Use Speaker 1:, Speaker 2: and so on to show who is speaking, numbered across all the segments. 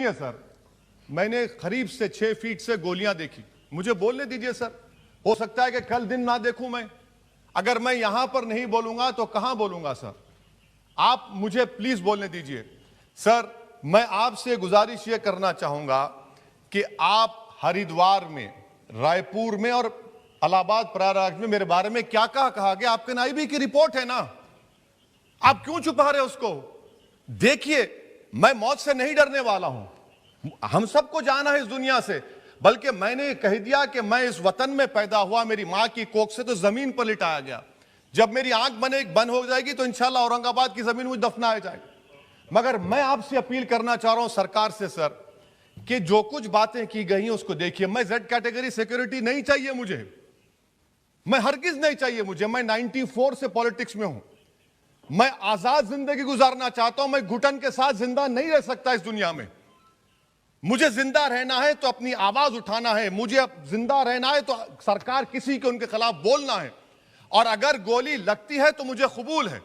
Speaker 1: है सर, मैंने करीब से 6 फीट से गोलियां देखी। मुझे बोलने दीजिए सर, हो सकता है कि कल दिन ना देखूं मैं। अगर मैं यहां पर नहीं बोलूंगा तो कहां बोलूंगा सर? आप मुझे प्लीज बोलने दीजिए सर। मैं आपसे गुजारिश यह करना चाहूंगा कि आप हरिद्वार में, रायपुर में और इलाहाबाद प्रयागराज में मेरे बारे में क्या कहा कि आपके नाईबी की रिपोर्ट है ना, आप क्यों छुपा रहे उसको? देखिए, मैं मौत से नहीं डरने वाला हूं, हम सबको जाना है इस दुनिया से। बल्कि मैंने कह दिया कि मैं इस वतन में पैदा हुआ, मेरी मां की कोख से तो जमीन पर लिटाया गया। जब मेरी आंख बंद हो जाएगी तो इंशाल्लाह औरंगाबाद की जमीन मुझे दफनाया जाएगा। मगर मैं आपसे अपील करना चाह रहा हूं सरकार से सर, कि जो कुछ बातें की गई हैं उसको देखिए। मैं जेड कैटेगरी सिक्योरिटी नहीं चाहिए मुझे, मैं हरगिज नहीं चाहिए मुझे। मैं 94 से पॉलिटिक्स में हूं, मैं आजाद जिंदगी गुजारना चाहता हूं। मैं घुटन के साथ जिंदा नहीं रह सकता इस दुनिया में। मुझे जिंदा रहना है तो अपनी आवाज उठाना है, मुझे जिंदा रहना है तो सरकार किसी के उनके खिलाफ बोलना है, और अगर गोली लगती है तो मुझे कबूल है,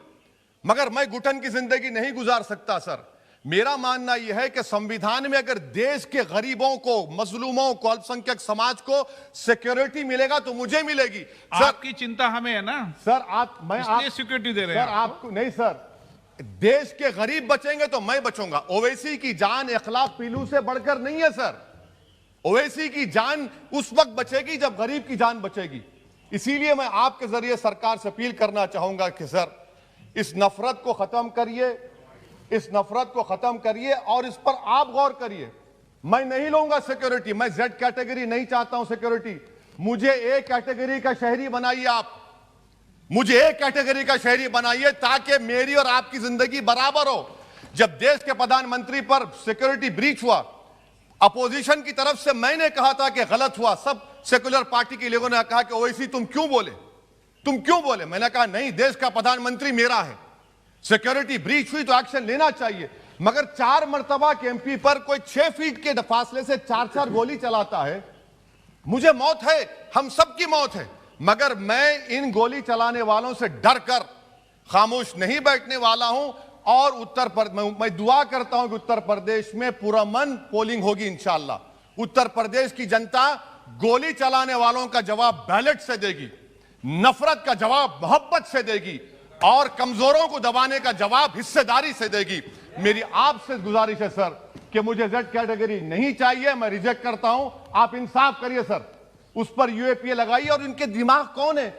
Speaker 1: मगर मैं घुटन की जिंदगी नहीं गुजार सकता सर। मेरा मानना यह है कि संविधान में अगर देश के गरीबों को, मजलूमों को, अल्पसंख्यक समाज को सिक्योरिटी मिलेगा तो मुझे मिलेगी सर।
Speaker 2: आपकी चिंता हमें है ना
Speaker 1: सर,
Speaker 2: इसलिए सिक्योरिटी दे रहे हैं
Speaker 1: सर। आपको नहीं सर, देश के गरीब बचेंगे तो मैं बचूंगा। ओवैसी की जान इखलाक पीलू से बढ़कर नहीं है सर। ओवैसी की जान उस वक्त बचेगी जब गरीब की जान बचेगी। इसीलिए मैं आपके जरिए सरकार से अपील करना चाहूंगा कि सर, इस नफरत को खत्म करिए, इस नफरत को खत्म करिए और इस पर आप गौर करिए। मैं नहीं लूंगा सिक्योरिटी, मैं जेड कैटेगरी नहीं चाहता हूं सिक्योरिटी। मुझे ए कैटेगरी का शहरी बनाइए आप, मुझे एक कैटेगरी का शहरी बनाइए ताकि मेरी और आपकी जिंदगी बराबर हो। जब देश के प्रधानमंत्री पर सिक्योरिटी ब्रीच हुआ, अपोजिशन की तरफ से मैंने कहा था कि गलत हुआ। सब सेकुलर पार्टी के लोगों ने कहा कि ओवैसी तुम क्यों बोले? मैंने कहा नहीं, देश का प्रधानमंत्री मेरा है, सिक्योरिटी ब्रीच हुई तो एक्शन लेना चाहिए। मगर 4 मर्तबा के एमपी पर कोई 6 फीट के फासले से 4 गोली चलाता है। मुझे मौत है, हम सबकी मौत है, मगर मैं इन गोली चलाने वालों से डर कर खामोश नहीं बैठने वाला हूं। और मैं दुआ करता हूं कि उत्तर प्रदेश में पुरअमन पोलिंग होगी इंशाअल्लाह। उत्तर प्रदेश की जनता गोली चलाने वालों का जवाब बैलेट से देगी, नफरत का जवाब मोहब्बत से देगी, और कमजोरों को दबाने का जवाब हिस्सेदारी से देगी। मेरी आपसे गुजारिश है सर कि मुझे जेड कैटेगरी नहीं चाहिए, मैं रिजेक्ट करता हूं। आप इंसाफ करिए सर, उस पर यूएपीए लगाइए। और इनके दिमाग कौन है